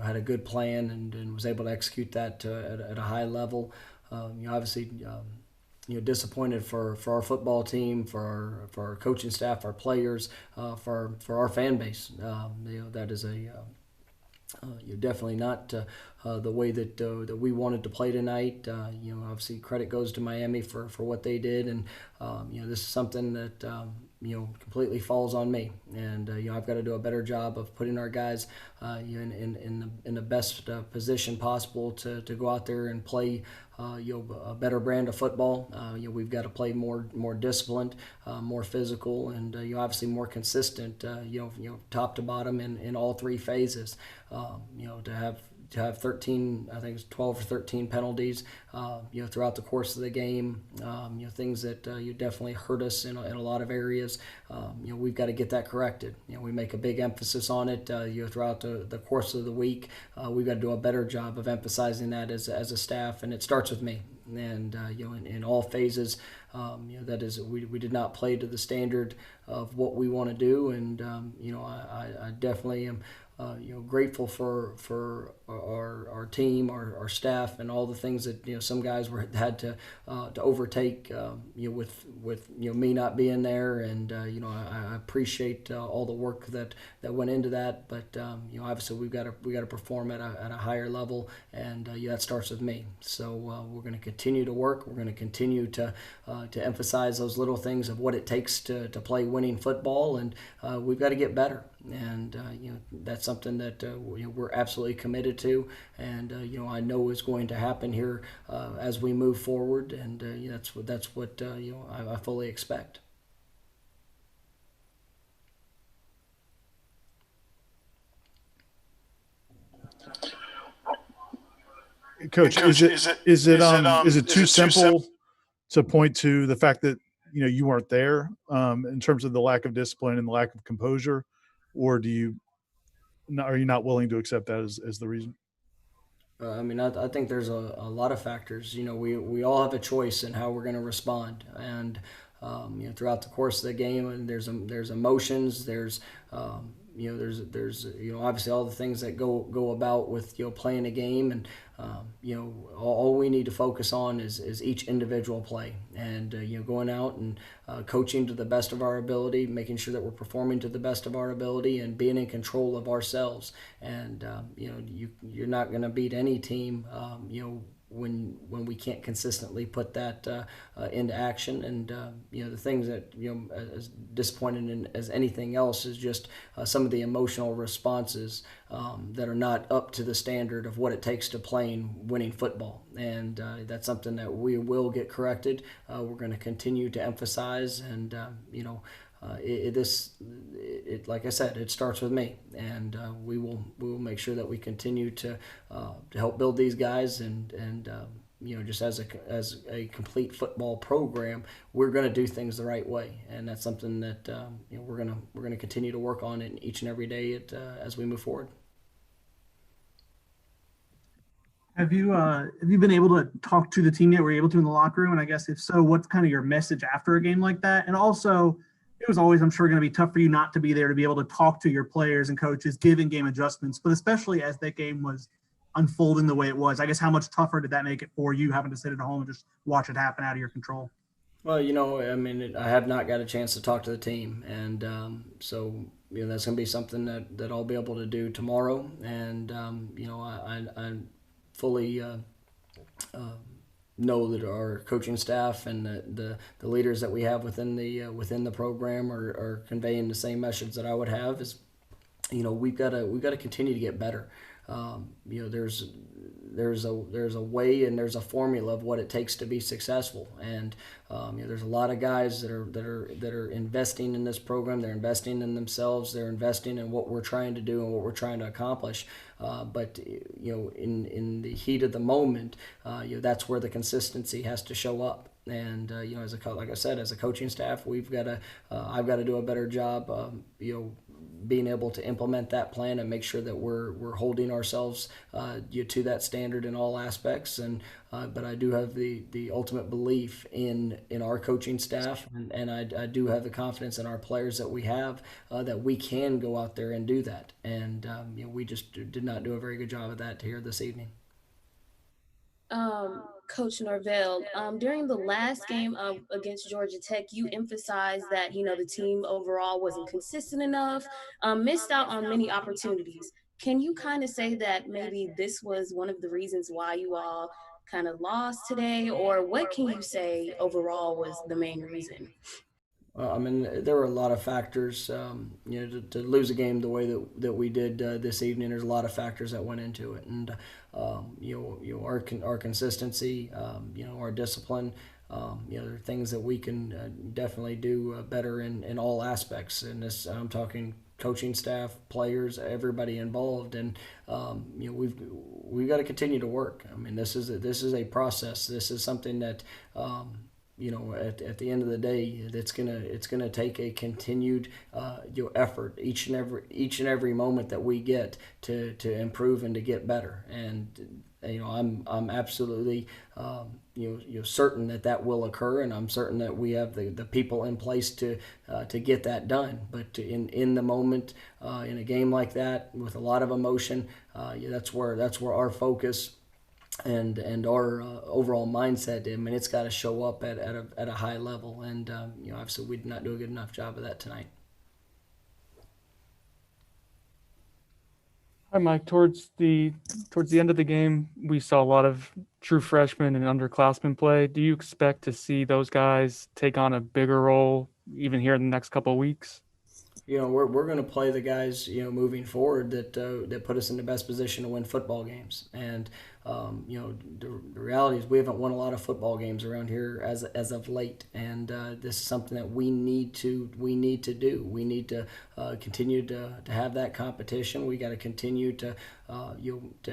had a good plan and was able to execute that at a high level. Obviously, disappointed for our football team, for our coaching staff, our players, for our fan base. That is you're definitely not the way that we wanted to play tonight. Obviously credit goes to Miami for what they did, and this is something that completely falls on me, and I've got to do a better job of putting our guys in the best position possible to go out there and play a better brand of football. We've got to play more disciplined, more physical, and obviously more consistent. Top to bottom in all three phases. To have 13, I think it's 12 or 13 penalties, throughout the course of the game, things that you definitely hurt us in a lot of areas. We've got to get that corrected. We make a big emphasis on it, throughout the course of the week. We've got to do a better job of emphasizing that as a staff, and it starts with me. And in all phases, that is, we did not play to the standard of what we want to do, and I definitely am grateful for our team, our staff, and all the things that some guys had to overtake with me not being there, and I appreciate all the work that went into that, but obviously we got to perform at a higher level, and that starts with me. So we're going to continue to work. We're going to continue to emphasize those little things of what it takes to play winning football, and we've got to get better. And that's something that we're absolutely committed to, and I know is going to happen here as we move forward, and that's what I fully expect. Coach, is it too simple to point to the fact that you weren't there in terms of the lack of discipline and the lack of composure, or are you not willing to accept that as the reason? I think there's a lot of factors. We all have a choice in how we're going to respond, and throughout the course of the game, and there's emotions, there's obviously all the things that go about with playing a game, and all we need to focus on is each individual play, and going out and coaching to the best of our ability, making sure that we're performing to the best of our ability, and being in control of ourselves. And you're not going to beat any team when we can't consistently put that into action. And the things that as disappointing as anything else is just some of the emotional responses that are not up to the standard of what it takes to playing winning football. And that's something that we will get corrected. We're going to continue to emphasize, and like I said, it starts with me, and we will make sure that we continue to help build these guys, and just as a complete football program, we're going to do things the right way, and that's something that we're going to continue to work on in each and every day as we move forward. Have you been able to talk to the team yet? Were you able to in the locker room? And I guess if so, what's kind of your message after a game like that? And also, it was always, I'm sure, going to be tough for you not to be there to be able to talk to your players and coaches, give in-game adjustments, but especially as that game was unfolding the way it was. I guess how much tougher did that make it for you, having to sit at home and just watch it happen out of your control? Well, I have not got a chance to talk to the team, and so that's going to be something that I'll be able to do tomorrow, and I fully know that our coaching staff and the leaders that we have within the program are conveying the same message that I would have. Is we've got to continue to get better. There's a way and there's a formula of what it takes to be successful, and there's a lot of guys that are investing in this program. They're investing in themselves. They're investing in what we're trying to do and what we're trying to accomplish. But in the heat of the moment, that's where the consistency has to show up. And like I said, as a coaching staff, I've got to do a better job, being able to implement that plan and make sure that we're holding ourselves to that standard in all aspects. And but I do have the ultimate belief in our coaching staff, and I do have the confidence in our players that we have, that we can go out there and do that. And we just did not do a very good job of that here this evening. Coach Norvell, during the last game against Georgia Tech, you emphasized that the team overall wasn't consistent enough, missed out on many opportunities. Can you kind of say that maybe this was one of the reasons why you all kind of lost today, or what can you say overall was the main reason? I mean, there were a lot of factors. To lose a game the way that we did this evening, there's a lot of factors that went into it, and our consistency, our discipline. There are things that we can definitely do better in all aspects. And this, I'm talking coaching staff, players, everybody involved, and we've got to continue to work. I mean, this is a process. This is something that. At the end of the day, it's gonna take a continued effort each and every moment that we get to improve and to get better. And I'm absolutely certain that will occur, and I'm certain that we have the people in place to get that done. But in the moment, in a game like that with a lot of emotion, that's where our focus and our overall mindset. I mean, it's got to show up at a high level, and obviously we did not do a good enough job of that tonight. Hi, Mike. Towards the end of the game, we saw a lot of true freshmen and underclassmen play. Do you expect to see those guys take on a bigger role even here in the next couple of weeks? We're going to play the guys moving forward that put us in the best position to win football games. And the reality is we haven't won a lot of football games around here as of late, and this is something that we need to do. We need to continue to have that competition. We got to continue to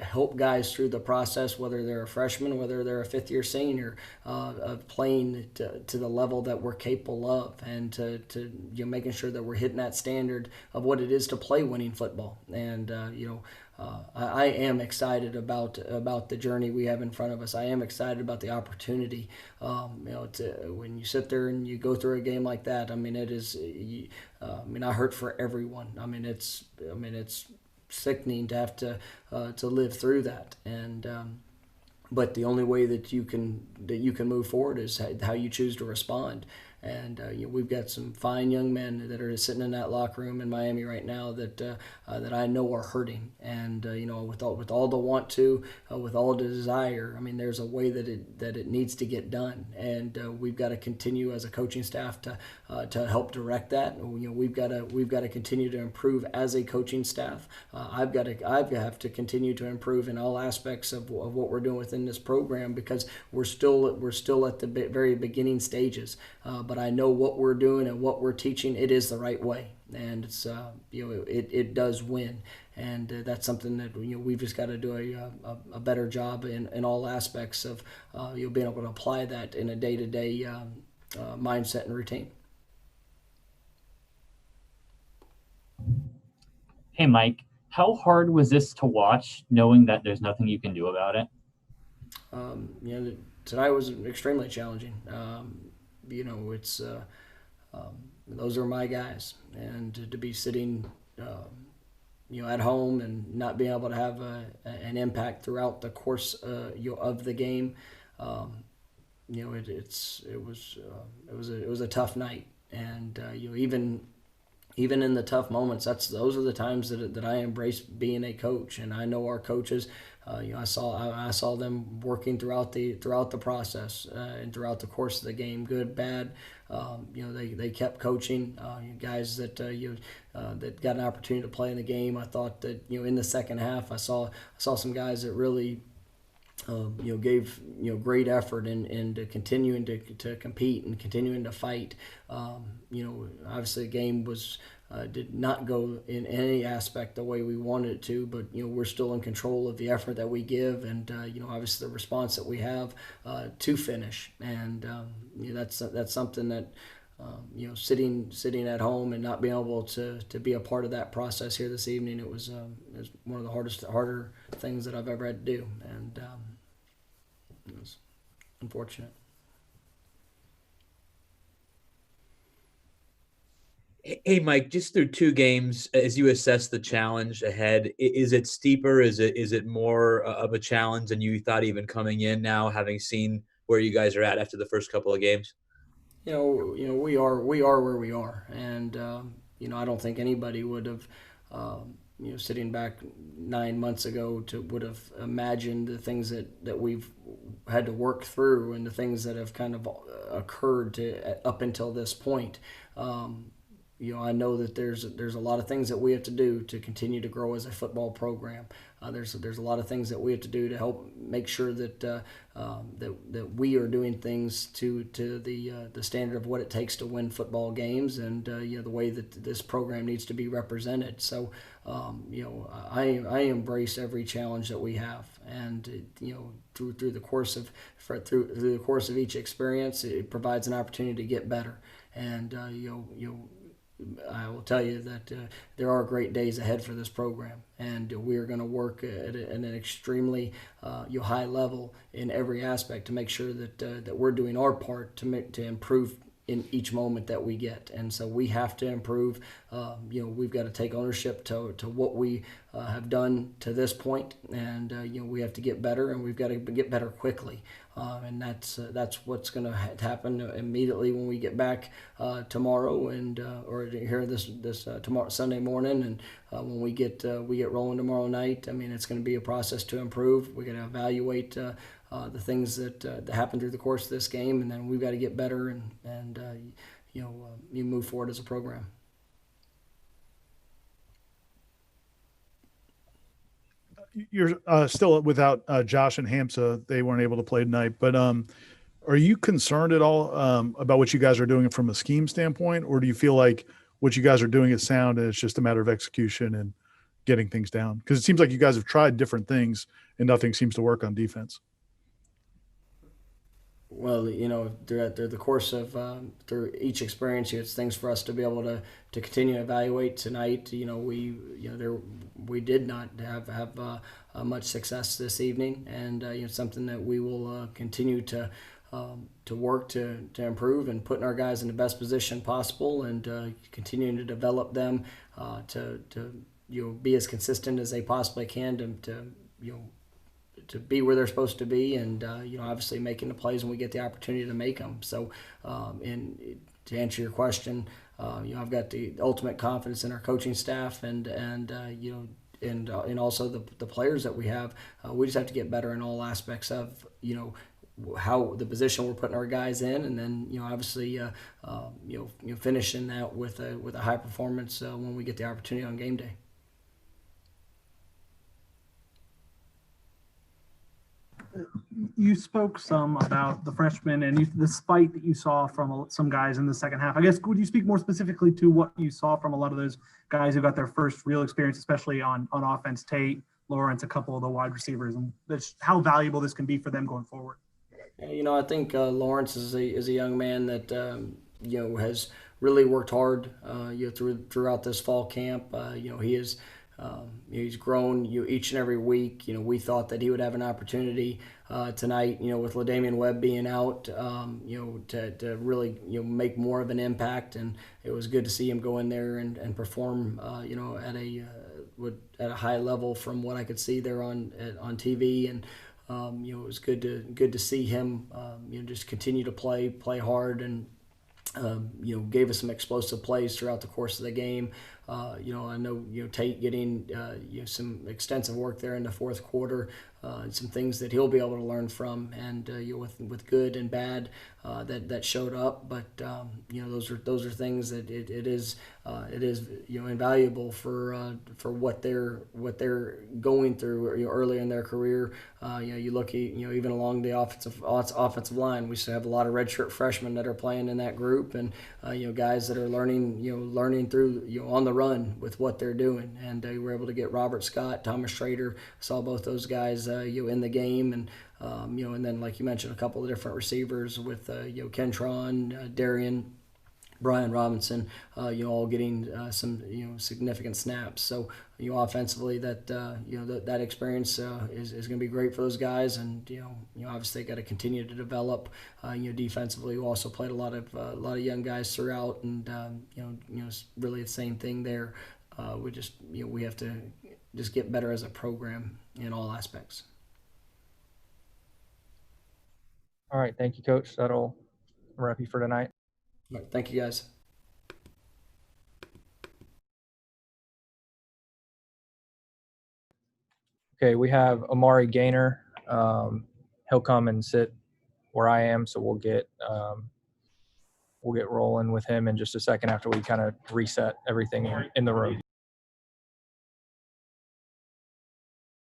help guys through the process, whether they're a freshman, whether they're a fifth-year senior, of playing to the level that we're capable of, and to making sure that we're hitting that standard of what it is to play winning football. And I am excited about the journey we have in front of us. I am excited about the opportunity. When you sit there and you go through a game like that, I mean, it is. I hurt for everyone. I mean, it's sickening to have to live through that. And but the only way that you can move forward is how you choose to respond. And we've got some fine young men that are sitting in that locker room in Miami right now that I know are hurting. And with all the want to, with all the desire, I mean, there's a way that it needs to get done. And we've got to continue as a coaching staff to help direct that. We've got to continue to improve as a coaching staff. I have to continue to improve in all aspects of what we're doing within this program, because we're still at the very beginning stages. But I know what we're doing and what we're teaching, it is the right way, and it's it does win, and that's something that we've just got to do a better job in all aspects of being able to apply that in a day-to-day mindset and routine. Hey, Mike, how hard was this to watch, knowing that there's nothing you can do about it? Tonight was extremely challenging. It's those are my guys, and to be sitting at home and not being able to have an impact throughout the course of the game, it was a tough night. And even in the tough moments, those are the times that I embrace being a coach. And I know our coaches, I saw them working throughout the process and throughout the course of the game, good, bad. They kept coaching. Guys that that got an opportunity to play in the game. I thought that in the second half, I saw some guys that really gave great effort in continuing to compete and continuing to fight. Obviously the game did not go in any aspect the way we wanted it to, but we're still in control of the effort that we give, and obviously the response that we have to finish. And that's something that sitting at home and not being able to be a part of that process here this evening, it was one of the harder things that I've ever had to do, and it was unfortunate. Hey, Mike, just through 2 games, as you assess the challenge ahead, is it steeper? Is it more of a challenge than you thought even coming in now, having seen where you guys are at after the first couple of games? We are where we are, and I don't think anybody would have, sitting back 9 months ago, would have imagined the things that we've had to work through and the things that have kind of occurred up until this point. I know that there's a lot of things that we have to do to continue to grow as a football program. There's a lot of things that we have to do to help make sure that that we are doing things to the standard of what it takes to win football games, and the way that this program needs to be represented. So I embrace every challenge that we have, and through the course of through the course of each experience, it provides an opportunity to get better. And I will tell you that there are great days ahead for this program, and we are going to work at an extremely high level in every aspect to make sure that we're doing our part to improve in each moment that we get. And so we have to improve. We've got to take ownership to what we have done to this point, and we have to get better, and we've got to get better quickly. And that's what's going to happen immediately when we get back tomorrow, and or here this tomorrow Sunday morning, and when we get rolling tomorrow night. I mean, it's going to be a process to improve. We're going to evaluate the things that happen through the course of this game, and then we've got to get better and you move forward as a program. You're still without Josh and Hamza. They weren't able to play tonight, but are you concerned at all about what you guys are doing from a scheme standpoint, or do you feel like what you guys are doing is sound and it's just a matter of execution and getting things down? Because it seems like you guys have tried different things and nothing seems to work on defense. Well, through the course of through each experience, it's things for us to be able to continue to evaluate. Tonight, we did not have much success this evening, and something that we will continue to work to improve and putting our guys in the best position possible, and continuing to develop them to be as consistent as they possibly can to be where they're supposed to be, and obviously making the plays when we get the opportunity to make them. So, and to answer your question, I've got the ultimate confidence in our coaching staff, and also the players that we have. We just have to get better in all aspects of how the position we're putting our guys in, and then obviously finishing that with a high performance when we get the opportunity on game day. You spoke some about the freshmen and the spite that you saw from some guys in the second half. I guess, would you speak more specifically to what you saw from a lot of those guys who got their first real experience, especially on offense, Tate, Lawrence, a couple of the wide receivers, and how valuable this can be for them going forward? I think Lawrence is a young man that has really worked hard throughout this fall camp. He is. He's grown each and every week. We thought that he would have an opportunity tonight, with LaDamian Webb being out, to really make more of an impact, and it was good to see him go in there and perform at a high level from what I could see there on TV, and it was good to see him just continue to play hard, and gave us some explosive plays throughout the course of the game. I know Tate getting some extensive work there in the fourth quarter, and some things that he'll be able to learn from, and with good and bad that showed up. But those are things that it is invaluable for what they're going through early in their career. You look at even along the offensive line, we still have a lot of redshirt freshmen that are playing in that group, and guys that are learning through on the run with what they're doing, and we were able to get Robert Scott, Thomas Schrader, saw both those guys in the game, and and then like you mentioned, a couple of different receivers with Kentron, Darian, Brian Robinson, all getting some significant snaps. So offensively, that that experience is going to be great for those guys, and obviously they got to continue to develop. Defensively, we also played a lot of young guys throughout, and really the same thing there. We just we have to just get better as a program in all aspects. All right, thank you, Coach. That'll wrap you for tonight. All right, thank you, guys. Okay, we have Amari Gaynor. He'll come and sit where I am, so we'll get rolling with him in just a second after we kind of reset everything in the room.